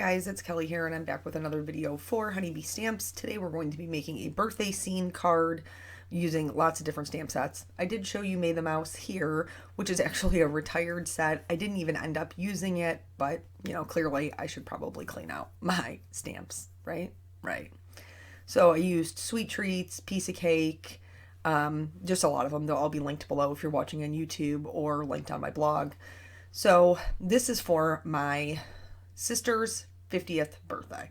guys, it's Kelly here, and I'm back with another video for Honeybee Stamps. Today we're going to be making a birthday scene card using lots of different stamp sets. I did show you May the Mouse here, which is actually a retired set. I didn't even end up using it, but, clearly I should probably clean out my stamps, right? Right. So I used Sweet Treats, Piece of Cake, just a lot of them. They'll all be linked below if you're watching on YouTube or linked on my blog. So this is for my sister's 50th birthday.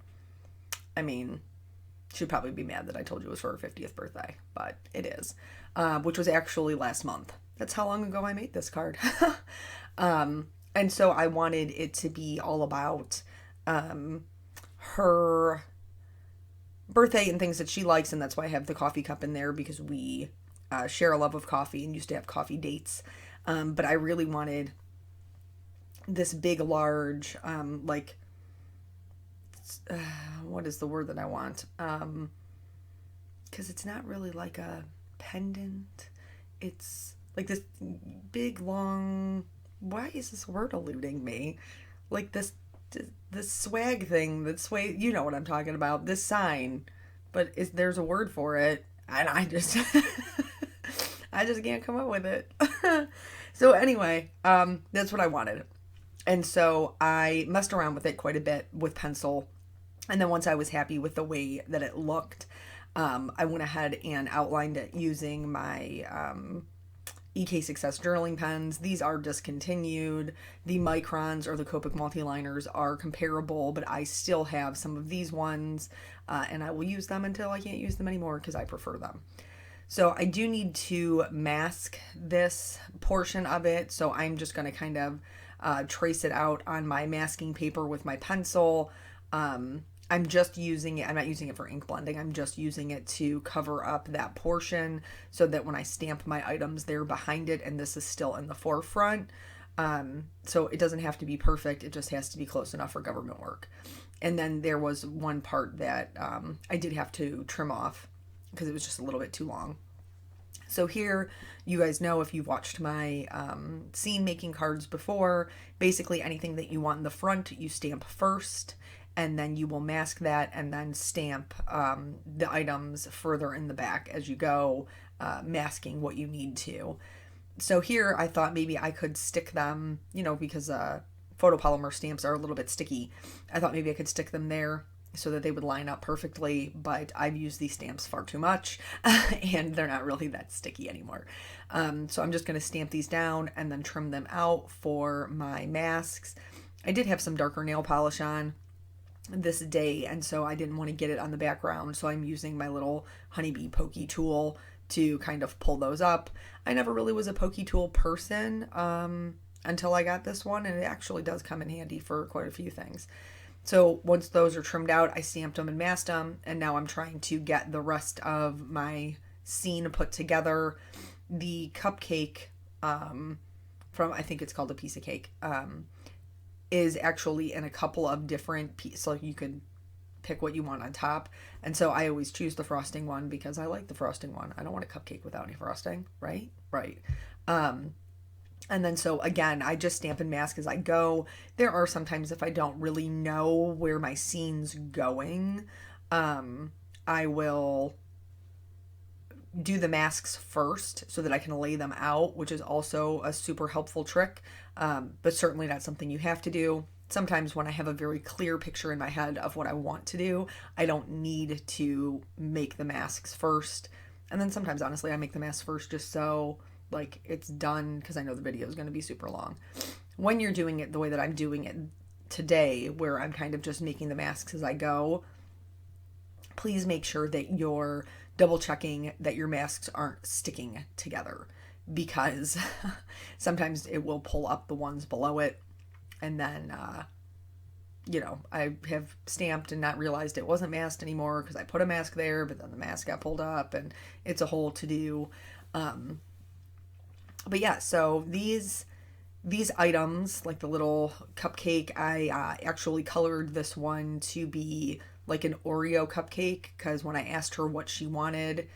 I mean, she'd probably be mad that I told you it was for her 50th birthday, but it is, which was actually last month. That's how long ago I made this card. And so I wanted it to be all about her birthday and things that she likes, and that's why I have the coffee cup in there, because we share a love of coffee and used to have coffee dates. But I really wanted this big, large, what is the word that I want? Because it's not really like a pendant. It's like this big, long, why is this word eluding me? Like this swag thing, that sway, you know what I'm talking about, this sign, but there's a word for it, and I just, I just can't come up with it. So anyway, that's what I wanted. And so I messed around with it quite a bit with pencil. And then once I was happy with the way that it looked, I went ahead and outlined it using my EK Success journaling pens. These are discontinued. The Microns or the Copic multi-liners are comparable, but I still have some of these ones, and I will use them until I can't use them anymore because I prefer them. So I do need to mask this portion of it, so I'm just going to kind of trace it out on my masking paper with my pencil. I'm just using it, I'm not using it for ink blending, I'm just using it to cover up that portion so that when I stamp my items, they're behind it and this is still in the forefront. So it doesn't have to be perfect, it just has to be close enough for government work. And then there was one part that I did have to trim off because it was just a little bit too long. So here, you guys know, if you've watched my scene making cards before, basically anything that you want in the front, you stamp first, and then you will mask that and then stamp the items further in the back as you go, masking what you need to. So here, I thought maybe I could stick them, because photopolymer stamps are a little bit sticky. I thought maybe I could stick them there so that they would line up perfectly, but I've used these stamps far too much and they're not really that sticky anymore. So I'm just going to stamp these down and then trim them out for my masks. I did have some darker nail polish on this day, and so I didn't want to get it on the background, so I'm using my little Honeybee pokey tool to kind of pull those up. I never really was a pokey tool person until I got this one, and it actually does come in handy for quite a few things. So once those are trimmed out, I stamped them and masked them, and now I'm trying to get the rest of my scene put together. The cupcake from, I think it's called a Piece of Cake, is actually in a couple of different pieces, so you can pick what you want on top. And so I always choose the frosting one because I like the frosting one. I don't want a cupcake without any frosting, right? Right. And then so again, I just stamp and mask as I go. There are sometimes if I don't really know where my scene's going, I will do the masks first so that I can lay them out, which is also a super helpful trick, but certainly not something you have to do. Sometimes when I have a very clear picture in my head of what I want to do, I don't need to make the masks first. And then sometimes, honestly, I make the masks first just so it's done, because I know the video is going to be super long. When you're doing it the way that I'm doing it today, where I'm kind of just making the masks as I go, please make sure that you're double checking that your masks aren't sticking together, because sometimes it will pull up the ones below it, and then I have stamped and not realized it wasn't masked anymore because I put a mask there, but then the mask got pulled up and it's a whole to-do. But yeah, so these items, like the little cupcake, I actually colored this one to be like an Oreo cupcake, because when I asked her what she wanted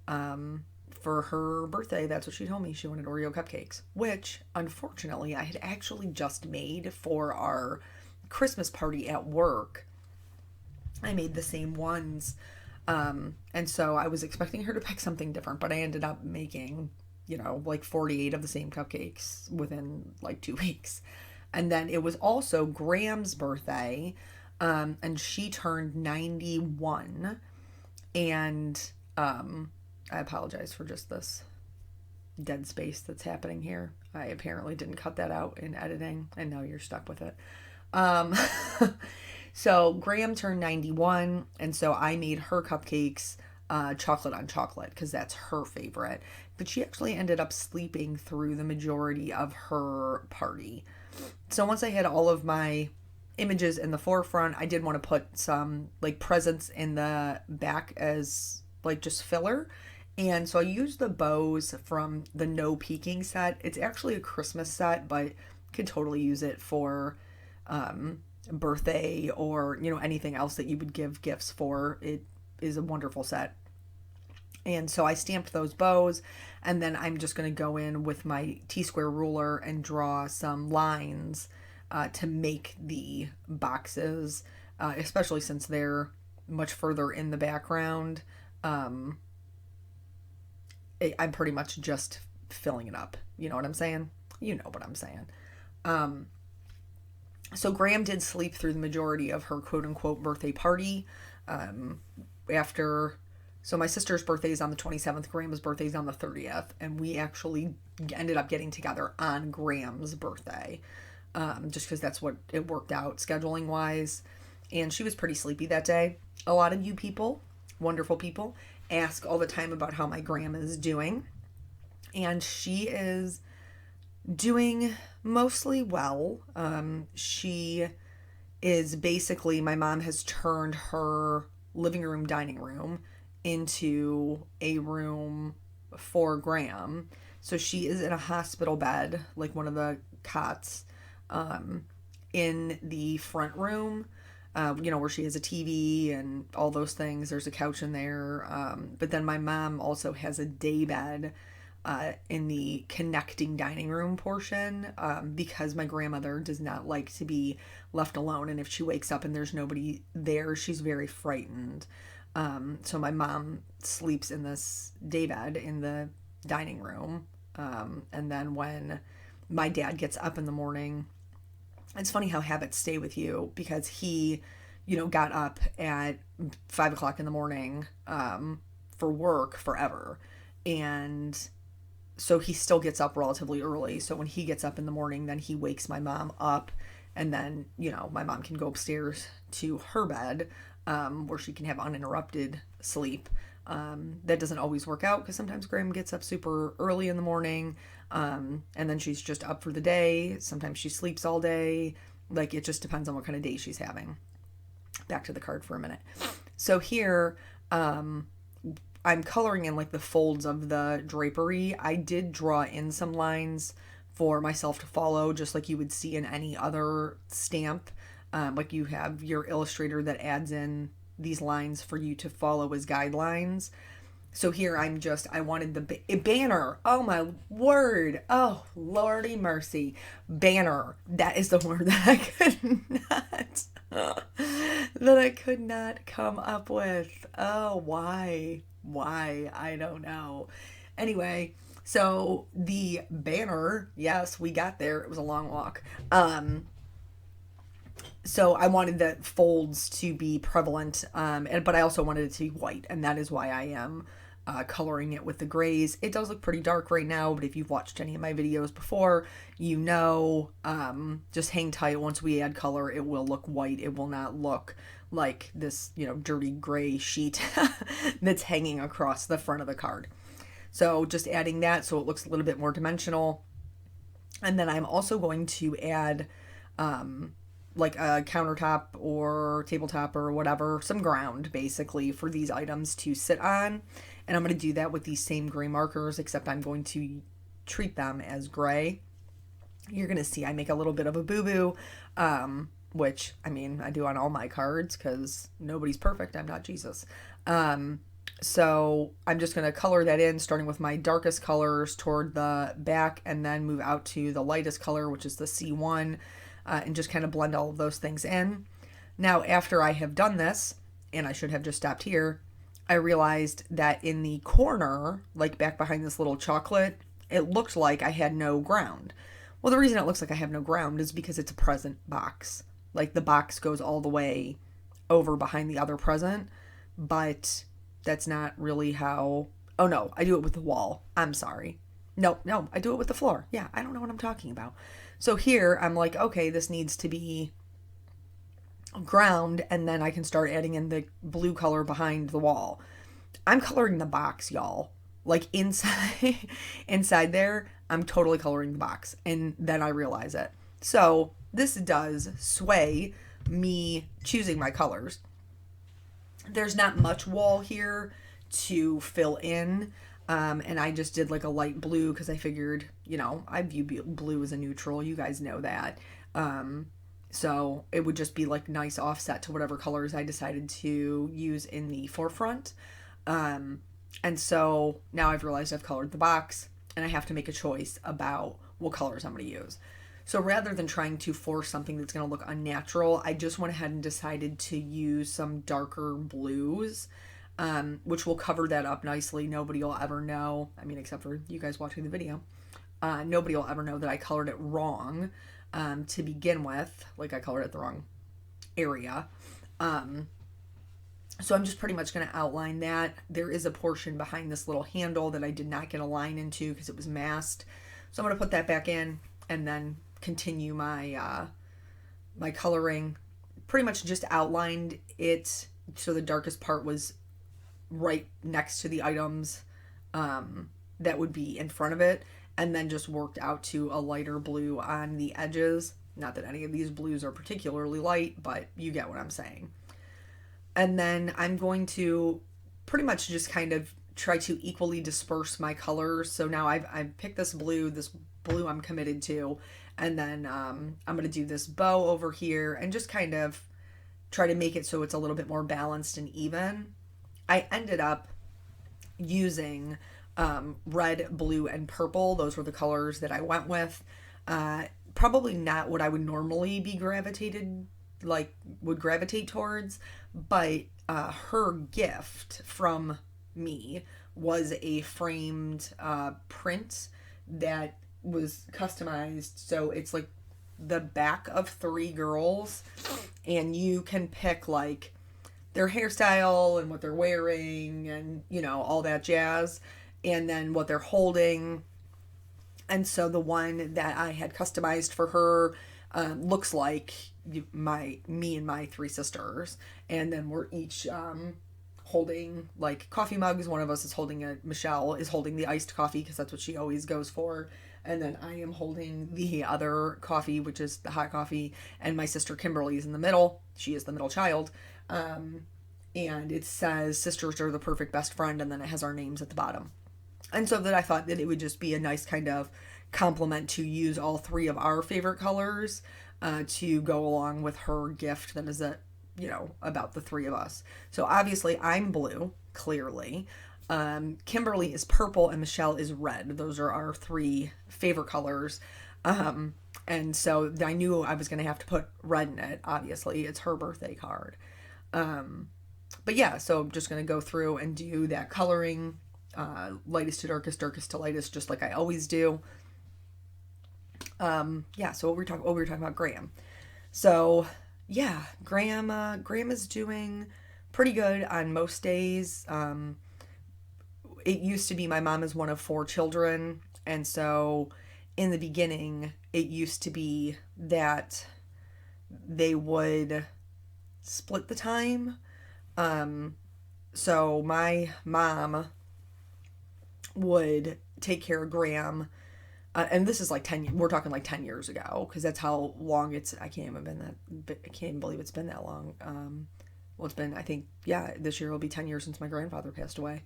for her birthday, that's what she told me. She wanted Oreo cupcakes, which unfortunately I had actually just made for our Christmas party at work, I made the same ones. And so I was expecting her to pick something different, but I ended up making, like 48 of the same cupcakes within like 2 weeks. And then it was also Graham's birthday, and she turned 91. And I apologize for just this dead space that's happening here. I apparently didn't cut that out in editing, and now you're stuck with it. So Graham turned 91, and so I made her cupcakes chocolate on chocolate because that's her favorite. But she actually ended up sleeping through the majority of her party. So once I had all of my images in the forefront, I did want to put some like presents in the back as like just filler. And so I used the bows from the No Peeking set. It's actually a Christmas set, but could totally use it for birthday or anything else that you would give gifts for. It is a wonderful set. And so I stamped those bows, and then I'm just going to go in with my T-square ruler and draw some lines to make the boxes, especially since they're much further in the background. I'm pretty much just filling it up. You know what I'm saying? You know what I'm saying. So Graham did sleep through the majority of her quote-unquote birthday party. So my sister's birthday is on the 27th, Graham's birthday is on the 30th, and we actually ended up getting together on Graham's birthday, just because that's what it worked out scheduling-wise. And she was pretty sleepy that day. A lot of you people, wonderful people, ask all the time about how my grandma is doing, and she is doing mostly well. She is basically, my mom has turned her living room, dining room into a room for Graham. So she is in a hospital bed, like one of the cots, in the front room, where she has a TV and all those things. There's a couch in there. But then my mom also has a day bed in the connecting dining room portion, because my grandmother does not like to be left alone. And if she wakes up and there's nobody there, she's very frightened. So my mom sleeps in this daybed in the dining room. And then when my dad gets up in the morning, it's funny how habits stay with you, because he, got up at 5 o'clock in the morning, for work forever. And so he still gets up relatively early. So when he gets up in the morning, then he wakes my mom up, and then, my mom can go upstairs to her bed, where she can have uninterrupted sleep. That doesn't always work out, because sometimes Graham gets up super early in the morning, and then she's just up for the day. Sometimes she sleeps all day. Like, it just depends on what kind of day she's having. Back to the card for a minute. So here, I'm coloring in like the folds of the drapery. I did draw in some lines for myself to follow, just like you would see in any other stamp. Like you have your illustrator that adds in these lines for you to follow as guidelines. So here I wanted the banner. Oh my word. Oh, Lordy mercy. Banner. That is the word that I could not come up with. Oh, why? I don't know. Anyway, so the banner, yes, we got there. It was a long walk. So I wanted the folds to be prevalent, but I also wanted it to be white, and that is why I am coloring it with the grays. It does look pretty dark right now, but if you've watched any of my videos before, just hang tight. Once we add color, it will look white. It will not look like this, dirty gray sheet that's hanging across the front of the card. So just adding that so it looks a little bit more dimensional. And then I'm also going to add like a countertop or tabletop or whatever, some ground basically for these items to sit on. And I'm going to do that with these same gray markers, except I'm going to treat them as gray. You're going to see I make a little bit of a boo-boo, which, I mean, I do on all my cards because nobody's perfect. I'm not Jesus. So I'm just going to color that in, starting with my darkest colors toward the back, and then move out to the lightest color, which is the C1. and just kind of blend all of those things in. Now, after I have done this, and I should have just stopped here, I realized that in the corner, like back behind this little chocolate, it looked like I had no ground. Well, the reason it looks like I have no ground is because it's a present box. Like the box goes all the way over behind the other present, but that's not really how... Oh no, I do it with the wall. I'm sorry. No, I do it with the floor. Yeah, I don't know what I'm talking about. So here, I'm like, okay, this needs to be ground, and then I can start adding in the blue color behind the wall. I'm coloring the box, y'all. Like inside there, I'm totally coloring the box, and then I realize it. So this does sway me choosing my colors. There's not much wall here to fill in, and I just did like a light blue because I figured, I view blue as a neutral. You guys know that. So it would just be like nice offset to whatever colors I decided to use in the forefront. And so now I've realized I've colored the box, and I have to make a choice about what colors I'm going to use. So rather than trying to force something that's going to look unnatural, I just went ahead and decided to use some darker blues, which will cover that up nicely. Nobody will ever know, except for you guys watching the video, nobody will ever know that I colored it wrong to begin with. Like I colored it the wrong area. So I'm just pretty much going to outline that. There is a portion behind this little handle that I did not get a line into because it was masked. So I'm going to put that back in and then continue my my coloring. Pretty much just outlined it so the darkest part was right next to the items that would be in front of it, and then just worked out to a lighter blue on the edges. Not that any of these blues are particularly light, but you get what I'm saying. And then I'm going to pretty much just kind of try to equally disperse my colors. So now I've picked this blue I'm committed to, and then I'm going to do this bow over here and just kind of try to make it so it's a little bit more balanced and even. I ended up using red, blue, and purple. Those were the colors that I went with. Probably not what I would normally be would gravitate towards, but her gift from me was a framed print that was customized. So it's like the back of 3 girls, and you can pick like their hairstyle and what they're wearing and all that jazz, and then what they're holding. And so the one that I had customized for her looks like me and my 3 sisters, and then we're each holding like coffee mugs. One of us is holding Michelle is holding the iced coffee because that's what she always goes for, and then I am holding the other coffee, which is the hot coffee, and my sister Kimberly is in the middle. She is the middle child, and it says sisters are the perfect best friend, and then it has our names at the bottom. And so that I thought that it would just be a nice kind of compliment to use all 3 of our favorite colors to go along with her gift that is about the 3 of us. So obviously I'm blue, clearly. Kimberly is purple and Michelle is red. Those are our 3 favorite colors. And so I knew I was going to have to put red in it. Obviously, it's her birthday card. But yeah, so I'm just going to go through and do that coloring, lightest to darkest, darkest to lightest, just like I always do. Yeah, so we were talking about Graham. So yeah, Graham is doing pretty good on most days. It used to be my mom is one of 4 children, and so in the beginning it used to be that they would split the time. So my mom would take care of Graham, and this is like we're talking like 10 years ago, because that's how long I can't even believe it's been that long. Well, it's been, I think, yeah, this year will be 10 years since my grandfather passed away.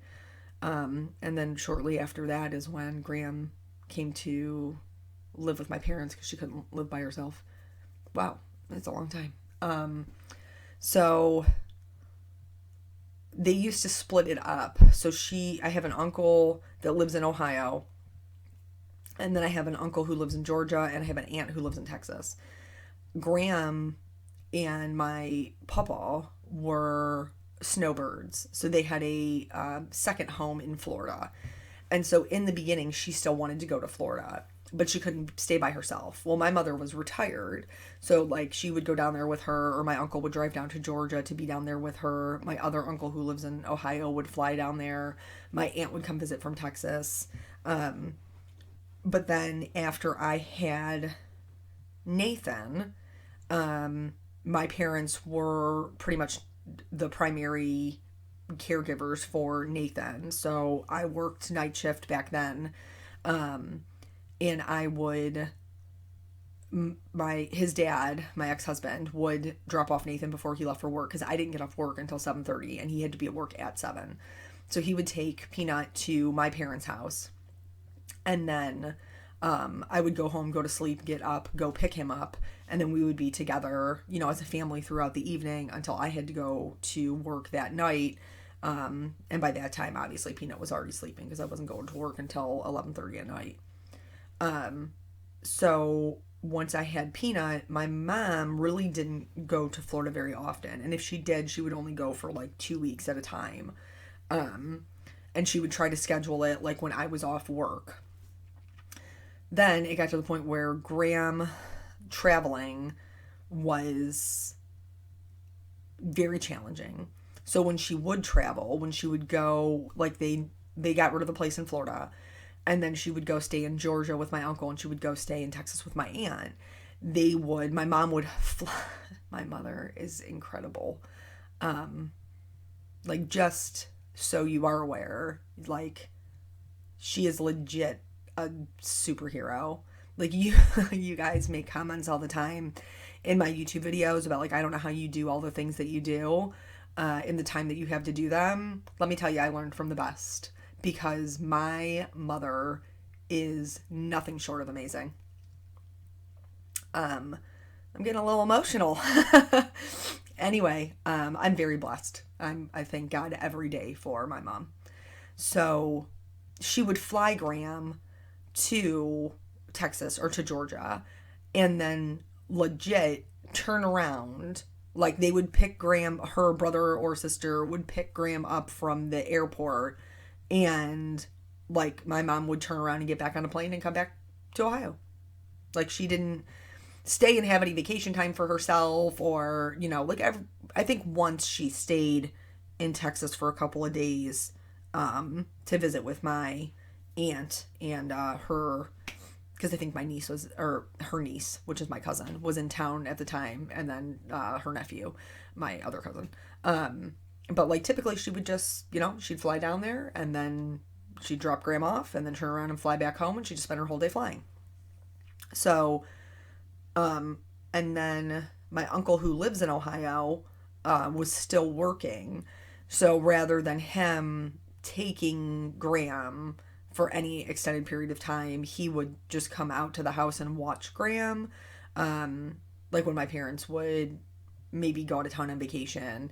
And then shortly after that is when Graham came to live with my parents because she couldn't live by herself. Wow, that's a long time. So they used to split it up. So I have an uncle that lives in Ohio, and then I have an uncle who lives in Georgia, and I have an aunt who lives in Texas. Graham and my papa were snowbirds. So they had a second home in Florida. And so in the beginning, she still wanted to go to Florida, but she couldn't stay by herself. Well, my mother was retired. So, like, she would go down there with her, or my uncle would drive down to Georgia to be down there with her. My other uncle, who lives in Ohio, would fly down there. My aunt would come visit from Texas. But then after I had Nathan, my parents were pretty much the primary caregivers for Nathan. So I worked night shift back then. And I would, his dad, my ex-husband, would drop off Nathan before he left for work, because I didn't get off work until 7:30 and he had to be at work at 7. So he would take Peanut to my parents' house, and then I would go home, go to sleep, get up, go pick him up, and then we would be together, as a family throughout the evening until I had to go to work that night. And by that time, obviously, Peanut was already sleeping because I wasn't going to work until 11:30 at night. So once I had Peanut, my mom really didn't go to Florida very often. And if she did, she would only go for like 2 weeks at a time. And she would try to schedule it like when I was off work. Then it got to the point where Graham traveling was very challenging. So when she would travel, when she would go, like they got rid of the place in Florida, and then she would go stay in Georgia with my uncle, and she would go stay in Texas with my aunt. My mom would fly. My mother is incredible. Like, just so you are aware, like, she is legit a superhero. Like, you guys make comments all the time in my YouTube videos about, like, I don't know how you do all the things that you do in the time that you have to do them. Let me tell you, I learned from the best, because my mother is nothing short of amazing. I'm getting a little emotional. Anyway, I'm very blessed. I thank God every day for my mom. So she would fly Graham to Texas or to Georgia, and then legit turn around. Like, they would pick Graham, her brother or sister would pick Graham up from the airport, and like my mom would turn around and get back on a plane and come back to Ohio. Like, she didn't stay and have any vacation time for herself, or, like, I think once she stayed in Texas for a couple of days to visit with my aunt and her, because I think my niece was, or her niece, which is my cousin, was in town at the time, and then her nephew, my other cousin. But, like, typically she would just, she'd fly down there, and then she'd drop Graham off, and then turn around and fly back home, and she'd just spend her whole day flying. So, and then my uncle, who lives in Ohio, was still working. So rather than him taking Graham for any extended period of time, he would just come out to the house and watch Graham. Like, when my parents would maybe go out of town on vacation,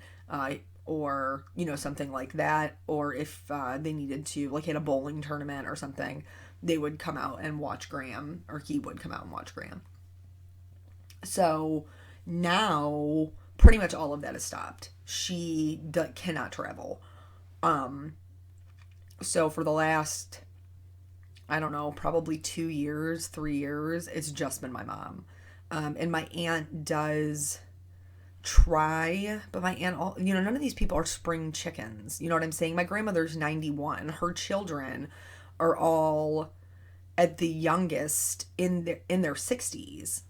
or, something like that. Or if they needed to, like, hit a bowling tournament or something, they would come out and watch Graham, or he would come out and watch Graham. So now pretty much all of that is stopped. She cannot travel. So for the last, I don't know, probably 2 years, 3 years, it's just been my mom. And my aunt does try, but my aunt, none of these people are spring chickens. You know what I'm saying? My grandmother's 91. Her children are all, at the youngest, in their 60s.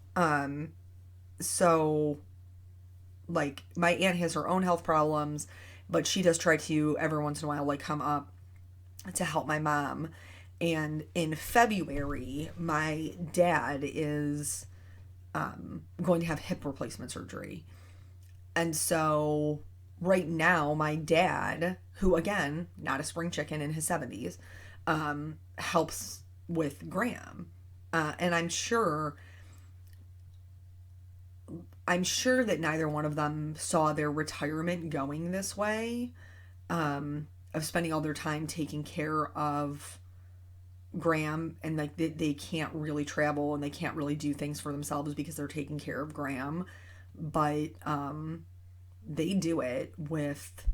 So, like, my aunt has her own health problems, but she does try to, every once in a while, like, come up to help my mom. And in February, my dad is going to have hip replacement surgery. And so right now, my dad, who, again, not a spring chicken, in his 70s, helps with Graham. And I'm sure that neither one of them saw their retirement going this way, of spending all their time taking care of Graham, and like they can't really travel and they can't really do things for themselves because they're taking care of Graham. But they do it with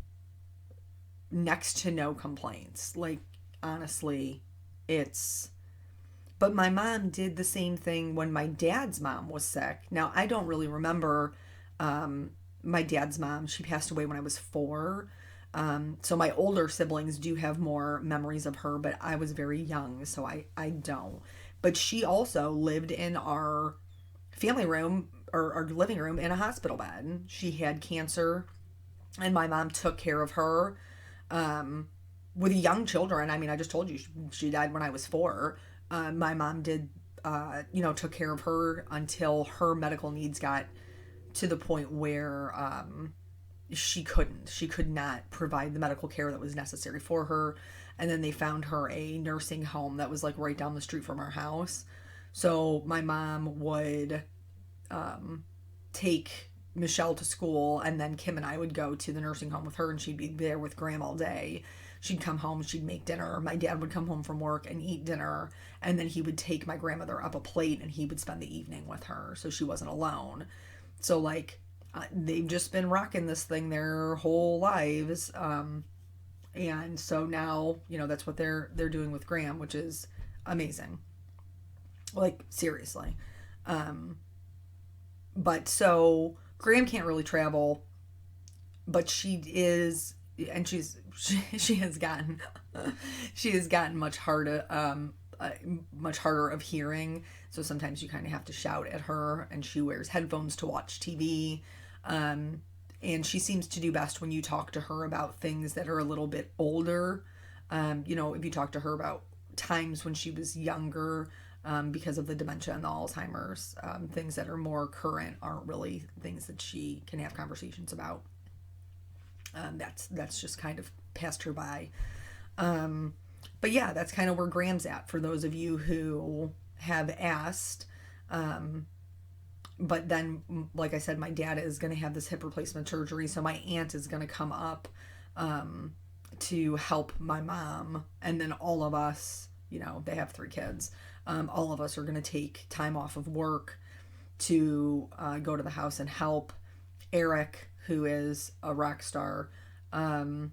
next to no complaints. Like, honestly, it's. But my mom did the same thing when my dad's mom was sick. Now, I don't really remember my dad's mom. She passed away when I was 4. So my older siblings do have more memories of her, but I was very young, so I don't. But she also lived in our family room, or our living room, in a hospital bed. She had cancer, and my mom took care of her with young children. I mean, I just told you she died when I was 4. My mom did, took care of her until her medical needs got to the point where she could not provide the medical care that was necessary for her. And then they found her a nursing home that was like right down the street from our house. So my mom would take Michelle to school, and then Kim and I would go to the nursing home with her, and she'd be there with Graham all day. She'd come home, she'd make dinner. My dad would come home from work and eat dinner, and then he would take my grandmother up a plate and he would spend the evening with her, so she wasn't alone. So like they've just been rocking this thing their whole lives, and so now that's what they're doing with Graham, which is amazing. Like, seriously. But so Graham can't really travel, but she is, and she has gotten much harder of hearing. So sometimes you kind of have to shout at her, and she wears headphones to watch TV. And she seems to do best when you talk to her about things that are a little bit older. If you talk to her about times when she was younger, because of the dementia and the Alzheimer's, things that are more current aren't really things that she can have conversations about. That's just kind of passed her by. But yeah, that's kind of where Graham's at, for those of you who have asked. But then, like I said, my dad is going to have this hip replacement surgery, so my aunt is going to come up to help my mom, and then all of us, they have 3 kids, all of us are going to take time off of work to go to the house and help. Eric, who is a rock star, and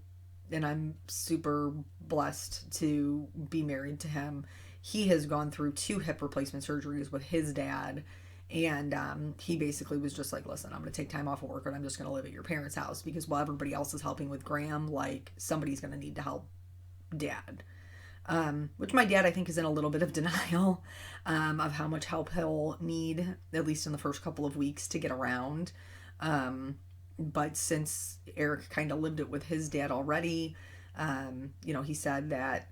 I'm super blessed to be married to him. He has gone through 2 hip replacement surgeries with his dad, and he basically was just like, listen, I'm going to take time off of work, and I'm just going to live at your parents' house, because while everybody else is helping with Graham, like, somebody's going to need to help Dad. Which my dad, I think, is in a little bit of denial of how much help he'll need, at least in the first couple of weeks, to get around. But since Eric kind of lived it with his dad already, he said that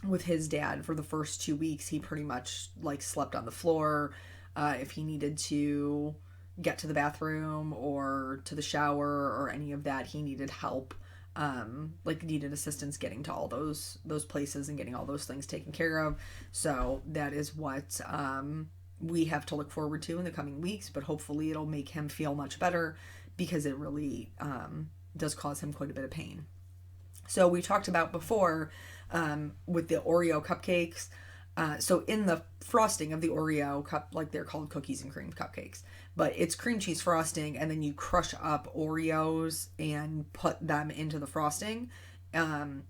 with his dad, for the first 2 weeks, he pretty much like slept on the floor. If he needed to get to the bathroom or to the shower or any of that, he needed help, needed assistance getting to all those places and getting all those things taken care of. So that is what we have to look forward to in the coming weeks, but hopefully it'll make him feel much better, because it really does cause him quite a bit of pain. So we talked about before with the Oreo cupcakes. So in the frosting of the Oreo cup, like, they're called cookies and cream cupcakes, but it's cream cheese frosting, and then you crush up Oreos and put them into the frosting.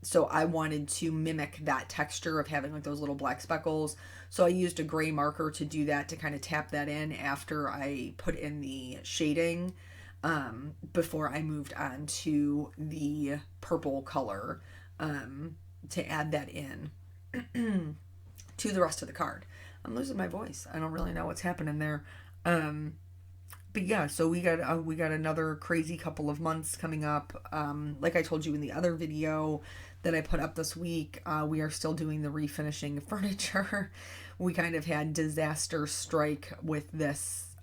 So I wanted to mimic that texture of having like those little black speckles. So I used a gray marker to do that, to kind of tap that in after I put in the shading, before I moved on to the purple color, to add that in to the rest of the card. I'm losing my voice. I don't really know what's happening there. But yeah, so we got another crazy couple of months coming up. Like I told you in the other video that I put up this week, we are still doing the refinishing furniture. We kind of had disaster strike with this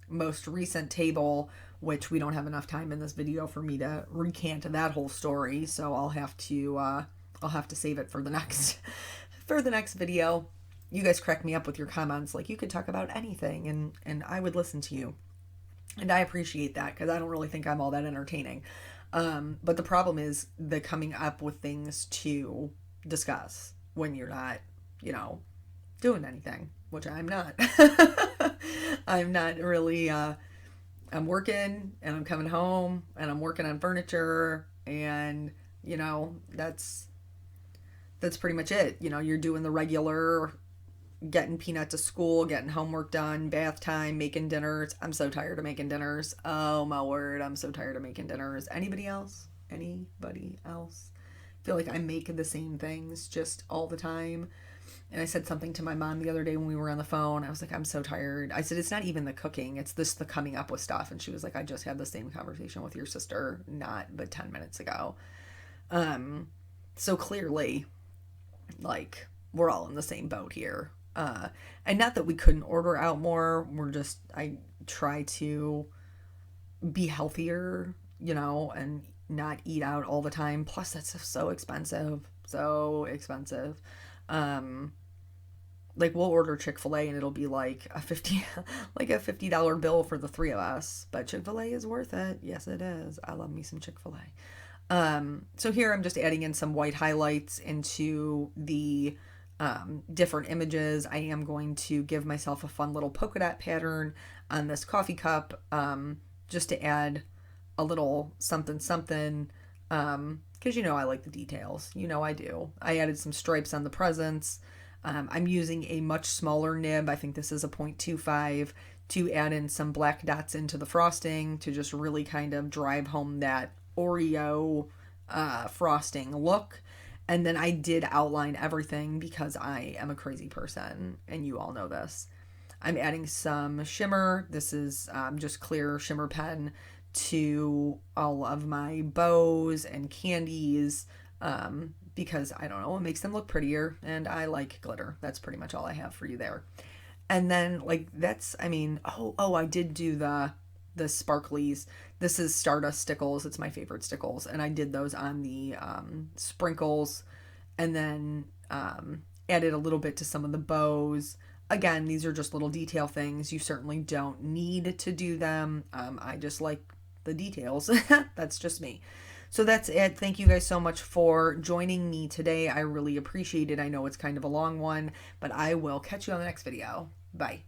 most recent table, which we don't have enough time in this video for me to recant that whole story. So I'll have to save it for the next video. You guys crack me up with your comments. Like, you could talk about anything, and I would listen to you. And I appreciate that, because I don't really think I'm all that entertaining. But the problem is the coming up with things to discuss when you're not doing anything, which I'm not. I'm not really, I'm working and I'm coming home and I'm working on furniture and, that's pretty much it. You're doing the regular getting Peanut to school, getting homework done, bath time, making dinners. I'm so tired of making dinners. Oh my word, I'm so tired of making dinners. Anybody else? Anybody else? I feel like I make the same things just all the time. And I said something to my mom the other day when we were on the phone. I was like, I'm so tired. I said, it's not even the cooking. It's the coming up with stuff. And she was like, I just had the same conversation with your sister, not but 10 minutes ago. So clearly, like, we're all in the same boat here. And not that we couldn't order out more. I try to be healthier, and not eat out all the time. Plus, that's so expensive. So expensive. Like, we'll order Chick-fil-A and it'll be like a $50 bill for the three of us. But Chick-fil-A is worth it. Yes, it is. I love me some Chick-fil-A. So here I'm just adding in some white highlights into the different images. I am going to give myself a fun little polka dot pattern on this coffee cup, just to add a little something, because I like the details. I do. I added some stripes on the presents. I'm using a much smaller nib. I think this is a 0.25 to add in some black dots into the frosting to just really kind of drive home that Oreo frosting look. And then I did outline everything because I am a crazy person, and you all know this. I'm adding some shimmer. This is just clear shimmer pen to all of my bows and candies, because I don't know, it makes them look prettier, and I like glitter. That's pretty much all I have for you there. And then I did do the sparklies. This is Stardust stickles. It's my favorite stickles, and I did those on the sprinkles, and then added a little bit to some of the bows. Again, these are just little detail things. You certainly don't need to do them. I just like the details. That's just me. So that's it. Thank you guys so much for joining me today. I really appreciate it. I know it's kind of a long one, but I will catch you on the next video. Bye.